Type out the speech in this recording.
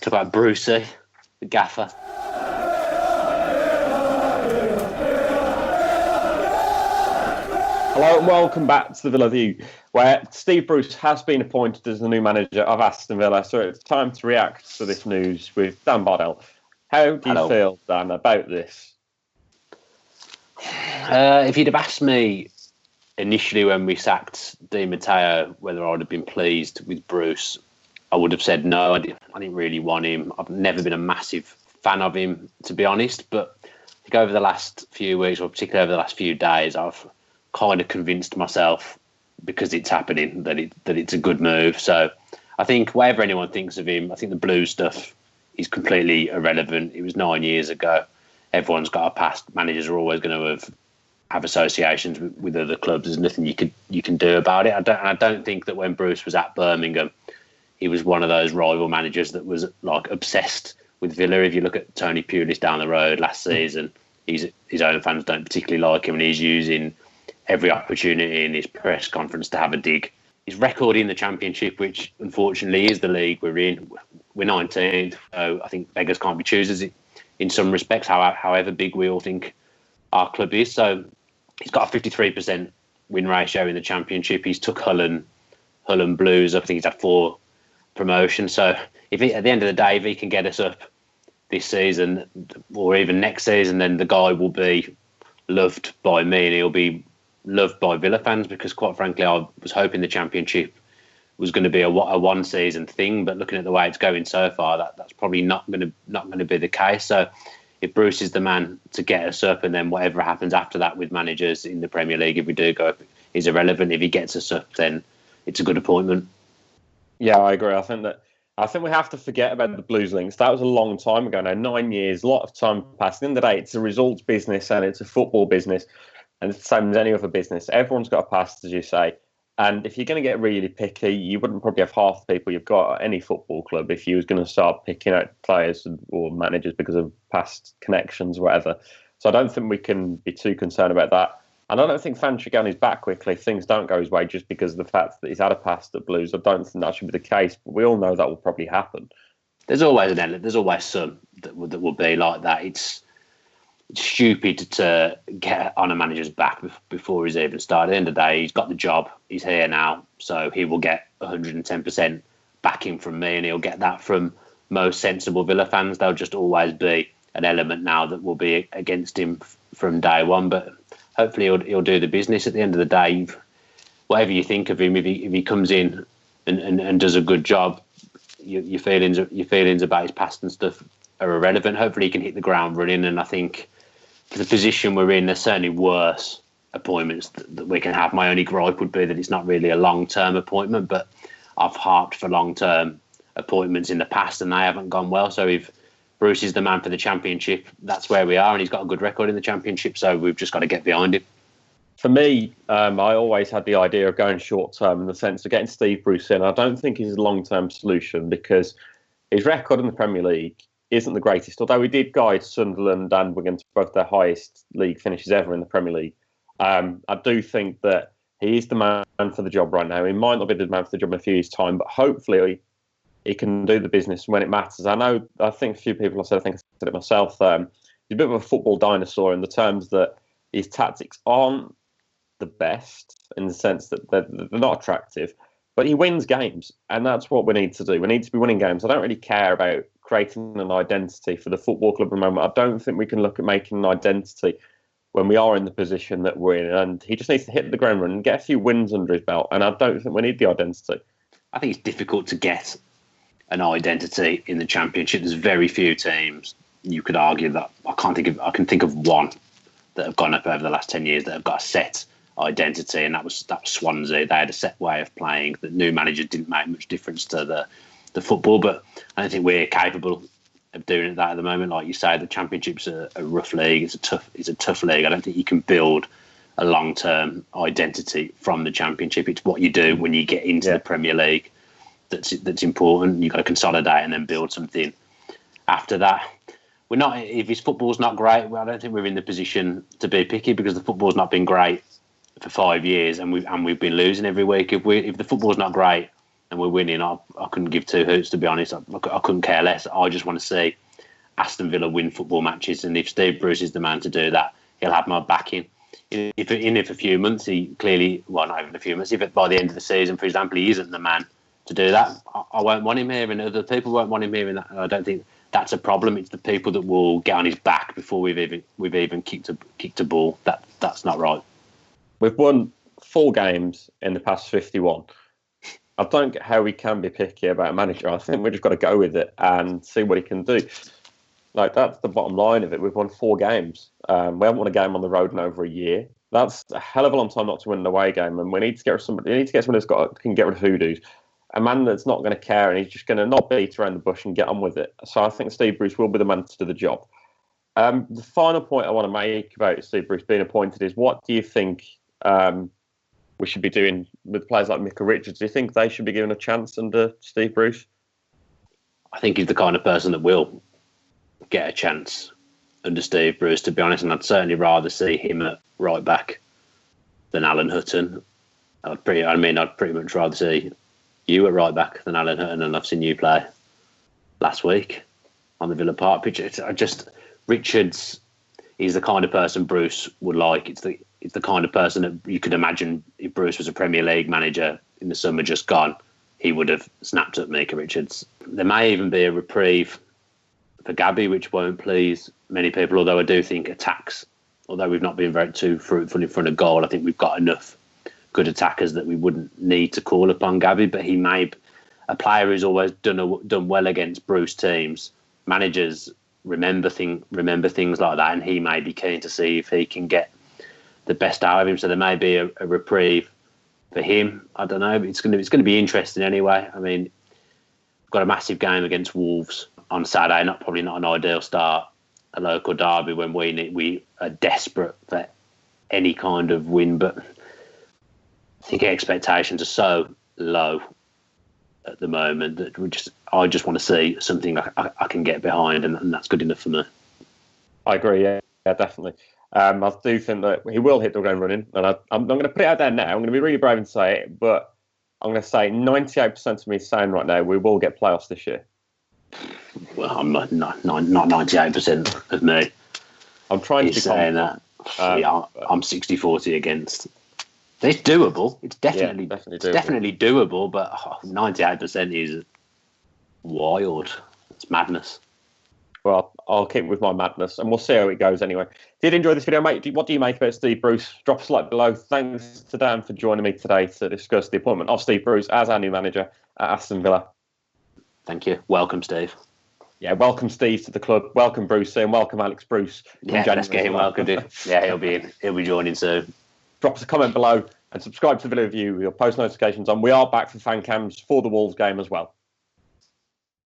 Talk about Brucey, the gaffer. Hello and welcome back to the Villa View, where Steve Bruce has been appointed as the new manager of Aston Villa. So it's time to react to this news with Dan Bardell. How do you feel, Dan, about this? If you'd have asked me initially when we sacked Di Matteo whether I would have been pleased with Bruce, I would have said no. I didn't really want him. I've never been a massive fan of him, to be honest. But I think over the last few weeks, or particularly over the last few days, I've kind of convinced myself, because it's happening, that it's a good move. So I think whatever anyone thinks of him, I think the blue stuff is completely irrelevant. It was 9 years ago. Everyone's got a past. Managers are always going to have associations with other clubs. There's nothing you can do about it. I don't think that when Bruce was at Birmingham, he was one of those rival managers that was like obsessed with Villa. If you look at Tony Pulis down the road last season, his own fans don't particularly like him, and he's using every opportunity in his press conference to have a dig. His record in the Championship, which unfortunately is the league we're in, we're 19th, so I think beggars can't be choosers in some respects, however big we all think our club is. So he's got a 53% win ratio in the Championship. He's took Hull and Blues. I think he's had 4 promotions. So at the end of the day, if he can get us up this season or even next season, then the guy will be loved by me and he'll be loved by Villa fans, because quite frankly I was hoping the Championship was going to be a one season thing, but looking at the way it's going so far, that's probably not going to be the case. So if Bruce is the man to get us up, and then whatever happens after that with managers in the Premier League, if we do go up, is irrelevant. If he gets us up, then it's a good appointment. Yeah, I agree. I think we have to forget about the Blues links. That was a long time ago now, 9 years, a lot of time passed. At the end of the day, it's a results business and it's a football business. And it's the same as any other business. Everyone's got a past, as you say. And if you're going to get really picky, you wouldn't probably have half the people you've got at any football club if you was going to start picking out players or managers because of past connections or whatever. So I don't think we can be too concerned about that. And I don't think fans should get on his back quickly if things don't go his way just because of the fact that he's had a past at Blues. I don't think that should be the case, but we all know that will probably happen. There's always there's always some that will be like that. It's stupid to get on a manager's back before he's even started. At the end of the day, he's got the job. He's here now, so he will get 110% backing from me, and he'll get that from most sensible Villa fans. There'll just always be an element now that will be against him from day one, but hopefully he'll do the business. At the end of the day, whatever you think of him, if he comes in and does a good job, your feelings about his past and stuff are irrelevant. Hopefully he can hit the ground running, and I think for the position we're in, there's certainly worse appointments that we can have. My only gripe would be that it's not really a long-term appointment, but I've harped for long-term appointments in the past and they haven't gone well. So if Bruce is the man for the Championship, that's where we are, and he's got a good record in the Championship, so we've just got to get behind him. For me, I always had the idea of going short-term in the sense of getting Steve Bruce in. I don't think he's a long-term solution because his record in the Premier League isn't the greatest, although he did guide Sunderland and Wigan to both their highest league finishes ever in the Premier League. I do think that he is the man for the job right now. He might not be the man for the job in a few years' time, but hopefully he can do the business when it matters. I think a few people have said, I think I said it myself, he's a bit of a football dinosaur in the terms that his tactics aren't the best in the sense that they're not attractive, but he wins games, and that's what we need to do. We need to be winning games. I don't really care about creating an identity for the football club at the moment. I don't think we can look at making an identity when we are in the position that we're in, and he just needs to hit the ground running and get a few wins under his belt, and I don't think we need the identity. I think it's difficult to get an identity in the Championship. There's very few teams you could argue that I can think of one that have gone up over the last 10 years that have got a set identity, and that was Swansea. They had a set way of playing. The new manager didn't make much difference to the football, but I don't think we're capable of doing that at the moment. Like you say, the Championship's a rough league. It's a tough league. I don't think you can build a long-term identity from the Championship. It's what you do when you get into the Premier League that's important. You've got to consolidate and then build something after that. We're not. If his football's not great, well, I don't think we're in the position to be picky because the football's not been great for 5 years, and we've been losing every week. If the football's not great and we're winning, I couldn't give two hoots, to be honest. I couldn't care less. I just want to see Aston Villa win football matches, and if Steve Bruce is the man to do that, he'll have my backing. If a few months, he clearly, well, not even a few months, if by the end of the season, for example, he isn't the man to do that, I won't want him here, and other people won't want him here, and I don't think that's a problem. It's the people that will get on his back before we've even kicked a ball. That's not right. We've won 4 games in the past 51. I don't get how we can be picky about a manager. I think we've just got to go with it and see what he can do. Like, that's the bottom line of it. We've won 4 games. We haven't won a game on the road in over a year. That's a hell of a long time not to win an away game, and we need to get somebody. We need to get someone who's can get rid of hoodoos. A man that's not going to care, and he's just going to not beat around the bush and get on with it. So I think Steve Bruce will be the man to do the job. The final point I want to make about Steve Bruce being appointed is, what do you think we should be doing with players like Micah Richards? Do you think they should be given a chance under Steve Bruce? I think he's the kind of person that will get a chance under Steve Bruce, to be honest, and I'd certainly rather see him at right back than Alan Hutton. I'd pretty much rather see you at right back than Alan Hutton, and I've seen you play last week on the Villa Park pitch. Richards is the kind of person Bruce would like. It's the kind of person that you could imagine if Bruce was a Premier League manager in the summer just gone, he would have snapped at Micah Richards. There may even be a reprieve for Gabby, which won't please many people, although I do think attacks, although we've not been very too fruitful in front of goal, I think we've got enough good attackers that we wouldn't need to call upon Gabby. But he may, a player who's always done well against Bruce teams. Managers remember things like that, and he may be keen to see if he can get the best out of him. So there may be a reprieve for him. I don't know. But it's going to be interesting anyway. I mean, we've got a massive game against Wolves on Saturday. Probably not an ideal start, a local derby when we are desperate for any kind of win. But I think expectations are so low at the moment that I just want to see something I can get behind, and that's good enough for me. I agree. Yeah, definitely. I do think that he will hit the ground running, and I'm going to put it out there now. I'm going to be really brave and say it, but I'm going to say 98% of me saying right now we will get playoffs this year. Well, I'm not 98% of me. I'm trying to be saying that. I'm 60-40 against. It's doable. It's definitely doable, but 98% is wild. It's madness. Well, I'll keep with my madness, and we'll see how it goes anyway. Did you enjoy this video, mate? What do you make about Steve Bruce? Drop a like below. Thanks to Dan for joining me today to discuss the appointment of Steve Bruce as our new manager at Aston Villa. Thank you. Welcome, Steve. Yeah, welcome Steve to the club. Welcome Bruce, and welcome Alex Bruce. Yeah, let's get him welcomed in. Yeah, he'll be joining soon. Drop us a comment below and subscribe to the Villa Review. We'll post notifications on. We are back for fan cams for the Wolves game as well.